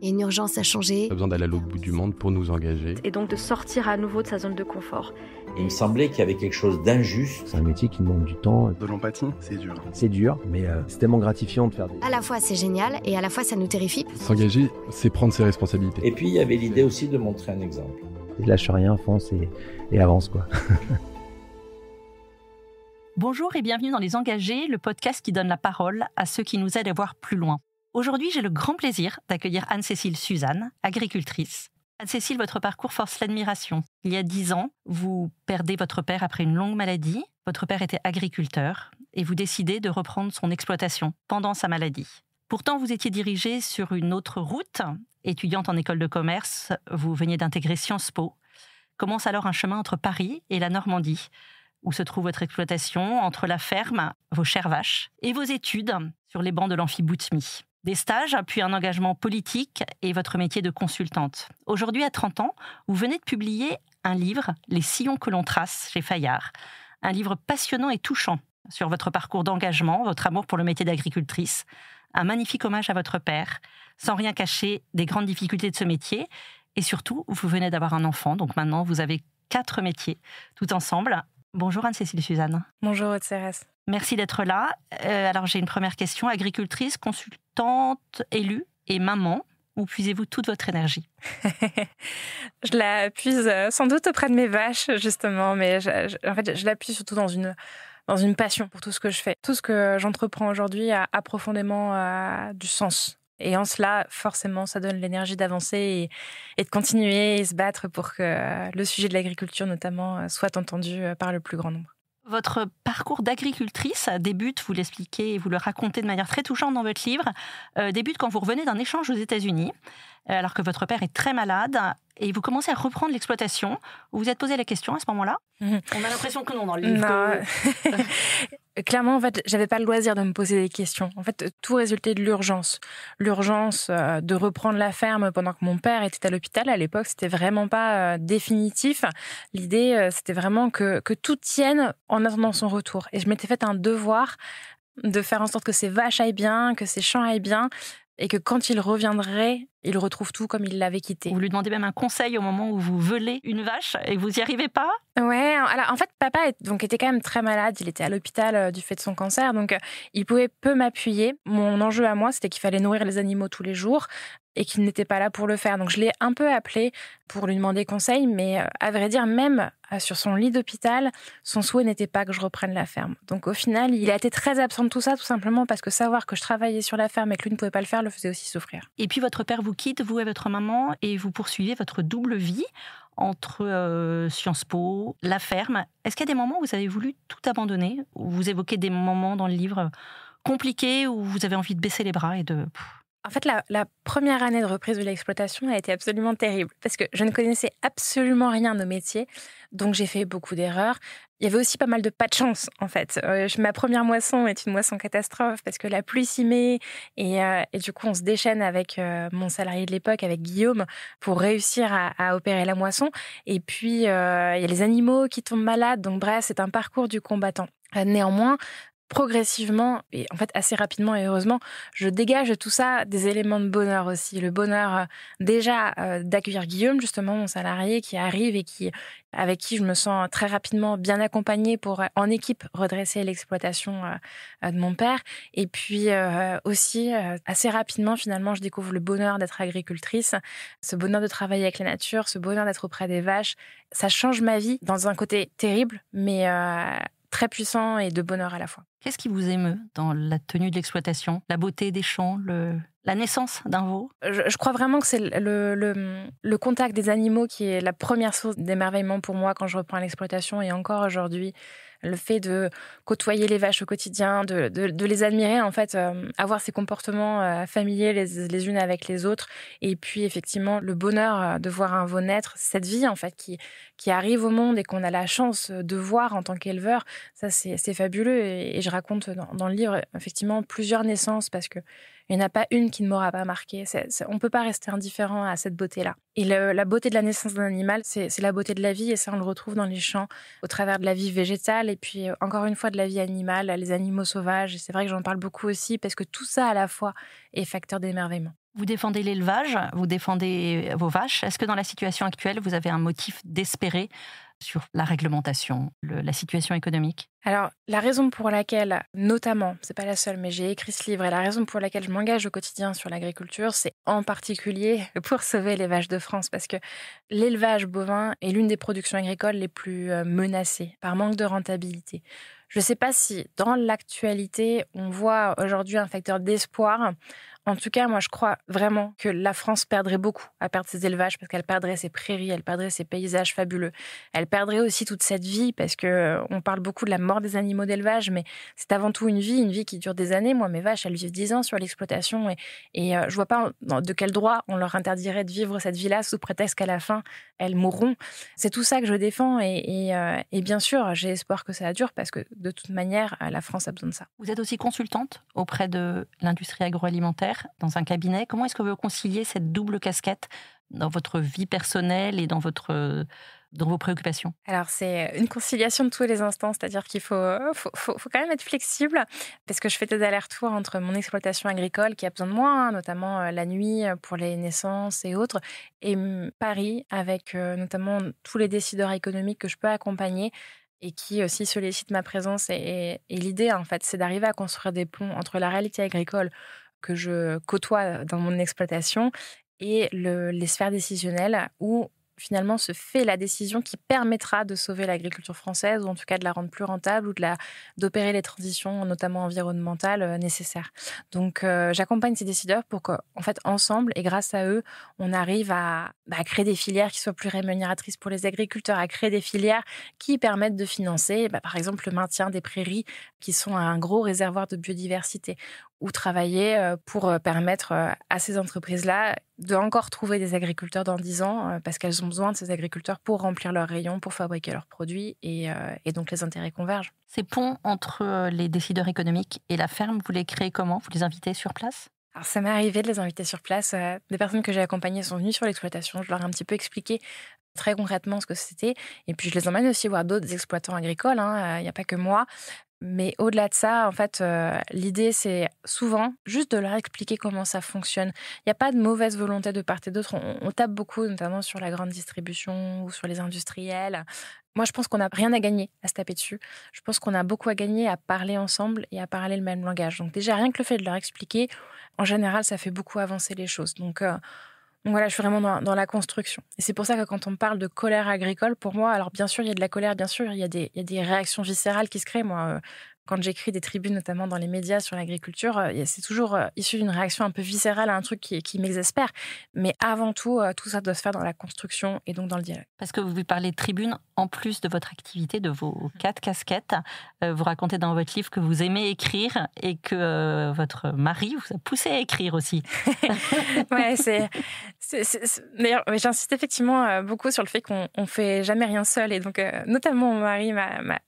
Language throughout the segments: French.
Il y a une urgence à changer. On a besoin d'aller à l'autre bout du monde pour nous engager. Et donc de sortir à nouveau de sa zone de confort. Il me semblait qu'il y avait quelque chose d'injuste. C'est un métier qui demande du temps. De l'empathie, c'est dur. C'est dur, mais c'est tellement gratifiant de faire des... À la fois c'est génial et à la fois ça nous terrifie. S'engager, c'est prendre ses responsabilités. Et puis il y avait l'idée aussi de montrer un exemple. Et lâche rien, fonce et avance, quoi. Bonjour et bienvenue dans Les Engagés, le podcast qui donne la parole à ceux qui nous aident à voir plus loin. Aujourd'hui, j'ai le grand plaisir d'accueillir Anne-Cécile Suzanne, agricultrice. Anne-Cécile, votre parcours force l'admiration. Il y a 10 ans, vous perdez votre père après une longue maladie. Votre père était agriculteur et vous décidez de reprendre son exploitation pendant sa maladie. Pourtant, vous étiez dirigée sur une autre route. Étudiante en école de commerce, vous veniez d'intégrer Sciences Po. Commence alors un chemin entre Paris et la Normandie, où se trouve votre exploitation, entre la ferme, vos chères vaches, et vos études sur les bancs de l'Amphi-Boutmy. Des stages, puis un engagement politique et votre métier de consultante. Aujourd'hui, à 30 ans, vous venez de publier un livre, Les sillons que l'on trace, chez Fayard. Un livre passionnant et touchant sur votre parcours d'engagement, votre amour pour le métier d'agricultrice. Un magnifique hommage à votre père, sans rien cacher des grandes difficultés de ce métier. Et surtout, vous venez d'avoir un enfant, donc maintenant vous avez 4 métiers, tout ensemble. Bonjour Anne-Cécile Suzanne. Bonjour Aude-Cérès. Merci d'être là. Alors j'ai une première question. Agricultrice, consultante, élue et maman, où puisez-vous toute votre énergie? Je la puise sans doute auprès de mes vaches, justement, mais je la puise surtout dans une passion pour tout ce que je fais. Tout ce que j'entreprends aujourd'hui a profondément du sens. Et en cela, forcément, ça donne l'énergie d'avancer et de continuer et se battre pour que le sujet de l'agriculture, notamment, soit entendu par le plus grand nombre. Votre parcours d'agricultrice débute, vous l'expliquez et vous le racontez de manière très touchante dans votre livre, débute quand vous revenez d'un échange aux États-Unis, alors que votre père est très malade, et vous commencez à reprendre l'exploitation. Vous vous êtes posé la question à ce moment-là? On a l'impression que non dans le livre. Non. Clairement, en fait, j'avais pas le loisir de me poser des questions. En fait, tout résultait de l'urgence. L'urgence de reprendre la ferme pendant que mon père était à l'hôpital. À l'époque, c'était vraiment pas définitif. L'idée, c'était vraiment que tout tienne en attendant son retour. Et je m'étais fait un devoir de faire en sorte que ces vaches aillent bien, que ces champs aillent bien, et que quand il reviendrait, il retrouve tout comme il l'avait quitté. Vous lui demandez même un conseil au moment où vous velez une vache et vous n'y arrivez pas? Ouais, alors en fait, papa était quand même très malade. Il était à l'hôpital du fait de son cancer, donc il pouvait peu m'appuyer. Mon enjeu à moi, c'était qu'il fallait nourrir les animaux tous les jours et qu'il n'était pas là pour le faire. Donc je l'ai un peu appelé pour lui demander conseil, mais à vrai dire, même sur son lit d'hôpital, son souhait n'était pas que je reprenne la ferme. Donc au final, il a été très absent de tout ça, tout simplement parce que savoir que je travaillais sur la ferme et que lui ne pouvait pas le faire le faisait aussi souffrir. Et puis votre père vous quitte, vous et votre maman, et vous poursuivez votre double vie entre Sciences Po, la ferme. Est-ce qu'il y a des moments où vous avez voulu tout abandonner? Vous évoquez des moments dans le livre compliqués où vous avez envie de baisser les bras et de... En fait, la première année de reprise de l'exploitation a été absolument terrible parce que je ne connaissais absolument rien au métier, donc j'ai fait beaucoup d'erreurs. Il y avait aussi pas mal de pas de chance, en fait. Ma première moisson est une moisson catastrophe parce que la pluie s'y met et du coup, on se déchaîne avec mon salarié de l'époque, avec Guillaume, pour réussir à opérer la moisson. Et puis, il y a les animaux qui tombent malades, donc bref, c'est un parcours du combattant. Néanmoins, progressivement, et en fait assez rapidement et heureusement, je dégage de tout ça des éléments de bonheur aussi. Le bonheur déjà d'accueillir Guillaume, justement, mon salarié, qui arrive et avec qui je me sens très rapidement bien accompagnée pour, en équipe, redresser l'exploitation de mon père. Et puis aussi, assez rapidement, finalement, je découvre le bonheur d'être agricultrice, ce bonheur de travailler avec la nature, ce bonheur d'être auprès des vaches. Ça change ma vie dans un côté terrible, mais très puissant et de bonheur à la fois. Qu'est-ce qui vous émeut dans la tenue de l'exploitation? La beauté des champs, la naissance d'un veau? Je crois vraiment que c'est le contact des animaux qui est la première source d'émerveillement pour moi quand je reprends l'exploitation, et encore aujourd'hui, le fait de côtoyer les vaches au quotidien, de les admirer, en fait, avoir ces comportements familiers les unes avec les autres, et puis effectivement le bonheur de voir un veau naître, cette vie en fait qui arrive au monde et qu'on a la chance de voir en tant qu'éleveur, ça c'est fabuleux, et je raconte dans le livre, effectivement, plusieurs naissances, parce qu'il n'y en a pas une qui ne m'aura pas marqué. On ne peut pas rester indifférent à cette beauté-là. Et la beauté de la naissance d'un animal, c'est la beauté de la vie, et ça, on le retrouve dans les champs, au travers de la vie végétale, et puis, encore une fois, de la vie animale, les animaux sauvages. Et c'est vrai que j'en parle beaucoup aussi, parce que tout ça, à la fois, est facteur d'émerveillement. Vous défendez l'élevage, vous défendez vos vaches. Est-ce que dans la situation actuelle, vous avez un motif d'espérer sur la réglementation, la situation économique ? Alors, la raison pour laquelle, notamment, c'est pas la seule, mais j'ai écrit ce livre, et la raison pour laquelle je m'engage au quotidien sur l'agriculture, c'est en particulier pour sauver les vaches de France, parce que l'élevage bovin est l'une des productions agricoles les plus menacées par manque de rentabilité. Je ne sais pas si, dans l'actualité, on voit aujourd'hui un facteur d'espoir. En tout cas, moi, je crois vraiment que la France perdrait beaucoup à perdre ses élevages, parce qu'elle perdrait ses prairies, elle perdrait ses paysages fabuleux. Elle perdrait aussi toute cette vie, parce qu'on parle beaucoup de la mort des animaux d'élevage, mais c'est avant tout une vie qui dure des années. Moi, mes vaches, elles vivent 10 ans sur l'exploitation, et je ne vois pas de quel droit on leur interdirait de vivre cette vie-là sous prétexte qu'à la fin, elles mourront. C'est tout ça que je défends, et bien sûr, j'ai espoir que ça dure, parce que de toute manière, la France a besoin de ça. Vous êtes aussi consultante auprès de l'industrie agroalimentaire dans un cabinet. Comment est-ce que vous conciliez cette double casquette dans votre vie personnelle et dans vos préoccupations ? Alors, c'est une conciliation de tous les instants, c'est-à-dire qu'il faut quand même être flexible, parce que je fais des allers-retours entre mon exploitation agricole, qui a besoin de moi, notamment la nuit pour les naissances et autres, et Paris, avec notamment tous les décideurs économiques que je peux accompagner, et qui aussi sollicitent ma présence. Et l'idée, en fait, c'est d'arriver à construire des ponts entre la réalité agricole que je côtoie dans mon exploitation et les sphères décisionnelles où finalement se fait la décision qui permettra de sauver l'agriculture française, ou en tout cas de la rendre plus rentable, ou d'opérer les transitions, notamment environnementales, nécessaires. Donc j'accompagne ces décideurs pour qu'en fait, ensemble, et grâce à eux, on arrive à créer des filières qui soient plus rémunératrices pour les agriculteurs, à créer des filières qui permettent de financer, par exemple, le maintien des prairies, qui sont un gros réservoir de biodiversité, ou travailler pour permettre à ces entreprises-là de encore trouver des agriculteurs dans 10 ans, parce qu'elles ont besoin de ces agriculteurs pour remplir leurs rayons, pour fabriquer leurs produits, et donc les intérêts convergent. Ces ponts entre les décideurs économiques et la ferme, vous les créez comment ? Vous les invitez sur place ? Alors, ça m'est arrivé de les inviter sur place. Des personnes que j'ai accompagnées sont venues sur l'exploitation. Je leur ai un petit peu expliqué très concrètement ce que c'était. Et puis, je les emmène aussi voir d'autres exploitants agricoles. Il n'y a pas que moi. Mais au-delà de ça, en fait, l'idée, c'est souvent juste de leur expliquer comment ça fonctionne. Il n'y a pas de mauvaise volonté de part et d'autre. On tape beaucoup, notamment sur la grande distribution ou sur les industriels. Moi, je pense qu'on n'a rien à gagner à se taper dessus. Je pense qu'on a beaucoup à gagner à parler ensemble et à parler le même langage. Donc déjà, rien que le fait de leur expliquer, en général, ça fait beaucoup avancer les choses. Donc voilà, je suis vraiment dans la construction. Et c'est pour ça que quand on parle de colère agricole, pour moi, alors bien sûr, il y a de la colère, bien sûr, il y a des réactions viscérales qui se créent. Moi, quand j'écris des tribunes, notamment dans les médias sur l'agriculture, c'est toujours issu d'une réaction un peu viscérale à un truc qui m'exaspère. Mais avant tout, tout ça doit se faire dans la construction et donc dans le dialogue. Parce que vous parlez de tribune, en plus de votre activité, de vos 4 casquettes, vous racontez dans votre livre que vous aimez écrire et que votre mari vous a poussé à écrire aussi. Ouais, d'ailleurs, j'insiste effectivement beaucoup sur le fait qu'on ne fait jamais rien seul. Et donc, notamment, mon mari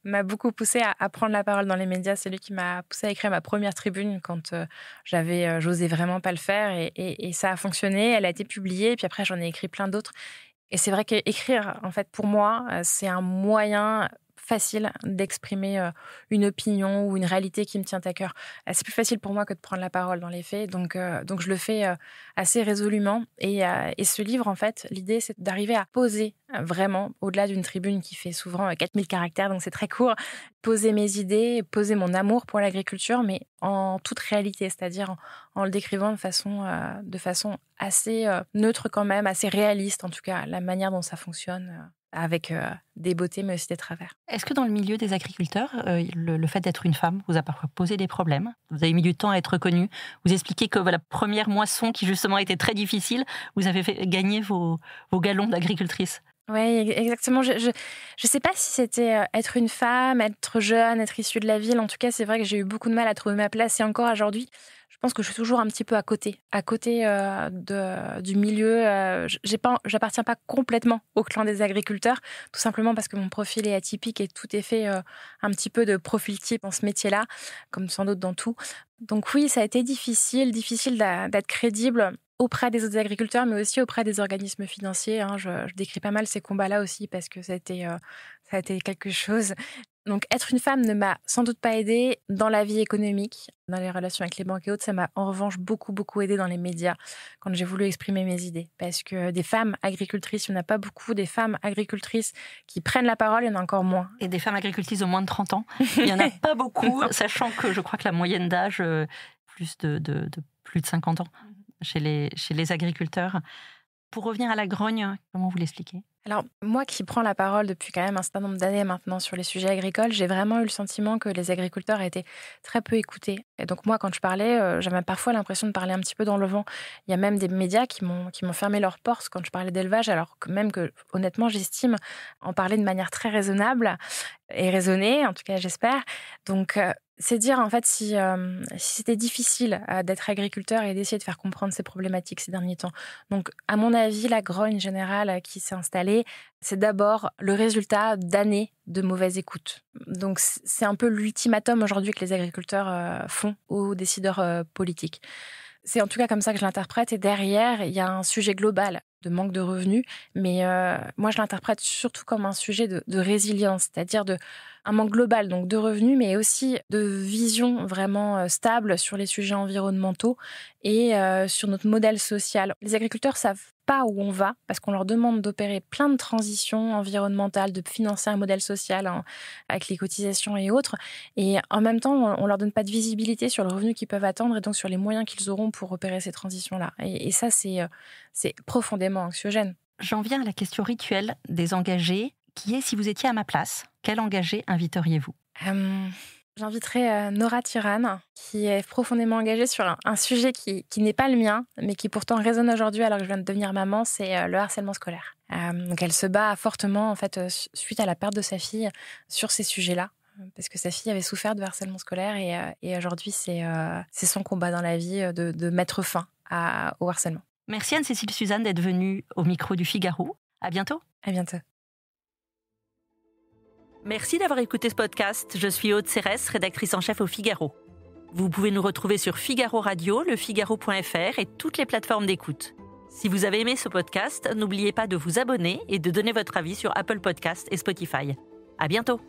m'a beaucoup poussé à prendre la parole dans les médias. C'est lui qui m'a poussé à écrire ma première tribune quand j'osais vraiment pas le faire. Et ça a fonctionné, elle a été publiée. Et puis après, j'en ai écrit plein d'autres. Et c'est vrai qu'écrire, en fait, pour moi, c'est un moyen facile d'exprimer une opinion ou une réalité qui me tient à cœur. C'est plus facile pour moi que de prendre la parole dans les faits, donc je le fais assez résolument. Et ce livre, en fait, l'idée, c'est d'arriver à poser vraiment, au-delà d'une tribune qui fait souvent 4000 caractères, donc c'est très court, poser mes idées, poser mon amour pour l'agriculture, mais en toute réalité, c'est-à-dire en le décrivant de façon assez neutre quand même, assez réaliste en tout cas, la manière dont ça fonctionne, avec des beautés mais aussi des travers. Est-ce que dans le milieu des agriculteurs, le fait d'être une femme vous a parfois posé des problèmes ? Vous avez mis du temps à être reconnue. Vous expliquez que la première moisson, qui justement était très difficile, vous avez fait gagner vos galons d'agricultrice. Oui, exactement. Je sais pas si c'était être une femme, être jeune, être issue de la ville. En tout cas, c'est vrai que j'ai eu beaucoup de mal à trouver ma place. Et encore aujourd'hui, je Je pense que je suis toujours un petit peu à côté du milieu. J'appartiens pas complètement au clan des agriculteurs, tout simplement parce que mon profil est atypique et tout est fait un petit peu de profil type dans ce métier-là, comme sans doute dans tout. Donc oui, ça a été difficile d'être crédible auprès des autres agriculteurs, mais aussi auprès des organismes financiers. Je décris pas mal ces combats-là aussi parce que ça a été quelque chose. Donc, être une femme ne m'a sans doute pas aidée dans la vie économique, dans les relations avec les banques et autres. Ça m'a en revanche beaucoup, beaucoup aidée dans les médias quand j'ai voulu exprimer mes idées. Parce que des femmes agricultrices, il n'y en a pas beaucoup. Des femmes agricultrices qui prennent la parole, il y en a encore moins. Et des femmes agricultrices de moins de 30 ans, il n'y en a pas beaucoup, sachant que je crois que la moyenne d'âge, plus de plus de 50 ans chez les agriculteurs. Pour revenir à la grogne, comment vous l'expliquez ? Alors, moi qui prends la parole depuis quand même un certain nombre d'années maintenant sur les sujets agricoles, j'ai vraiment eu le sentiment que les agriculteurs étaient très peu écoutés. Et donc moi, quand je parlais, j'avais parfois l'impression de parler un petit peu dans le vent. Il y a même des médias qui m'ont fermé leurs portes quand je parlais d'élevage, alors que même que, honnêtement, j'estime en parler de manière très raisonnable et raisonnée, en tout cas j'espère. Donc, c'est dire en fait si c'était difficile d'être agriculteur et d'essayer de faire comprendre ces problématiques ces derniers temps. Donc, à mon avis, la grogne générale qui s'est installée, c'est d'abord le résultat d'années de mauvaise écoute. Donc, c'est un peu l'ultimatum aujourd'hui que les agriculteurs font aux décideurs politiques. C'est en tout cas comme ça que je l'interprète. Et derrière, il y a un sujet global de manque de revenus. Mais moi, je l'interprète surtout comme un sujet de résilience, c'est-à-dire un manque global donc de revenus, mais aussi de vision vraiment stable sur les sujets environnementaux et sur notre modèle social. Les agriculteurs savent pas où on va parce qu'on leur demande d'opérer plein de transitions environnementales, de financer un modèle social avec les cotisations et autres. Et en même temps, on leur donne pas de visibilité sur le revenu qu'ils peuvent attendre et donc sur les moyens qu'ils auront pour opérer ces transitions-là. Et ça, c'est profondément anxiogène. J'en viens à la question rituelle des engagés, qui est: si vous étiez à ma place, quel engagé inviteriez-vous ? J'inviterai Nora Turhan, qui est profondément engagée sur un sujet qui n'est pas le mien, mais qui pourtant résonne aujourd'hui alors que je viens de devenir maman, c'est le harcèlement scolaire. Donc elle se bat fortement en fait, suite à la perte de sa fille sur ces sujets-là, parce que sa fille avait souffert de harcèlement scolaire et aujourd'hui c'est son combat dans la vie de mettre fin au harcèlement. Merci Anne-Cécile Suzanne d'être venue au micro du Figaro. À bientôt. À bientôt. Merci d'avoir écouté ce podcast. Je suis Aude Cérès, rédactrice en chef au Figaro. Vous pouvez nous retrouver sur Figaro Radio, lefigaro.fr et toutes les plateformes d'écoute. Si vous avez aimé ce podcast, n'oubliez pas de vous abonner et de donner votre avis sur Apple Podcasts et Spotify. À bientôt.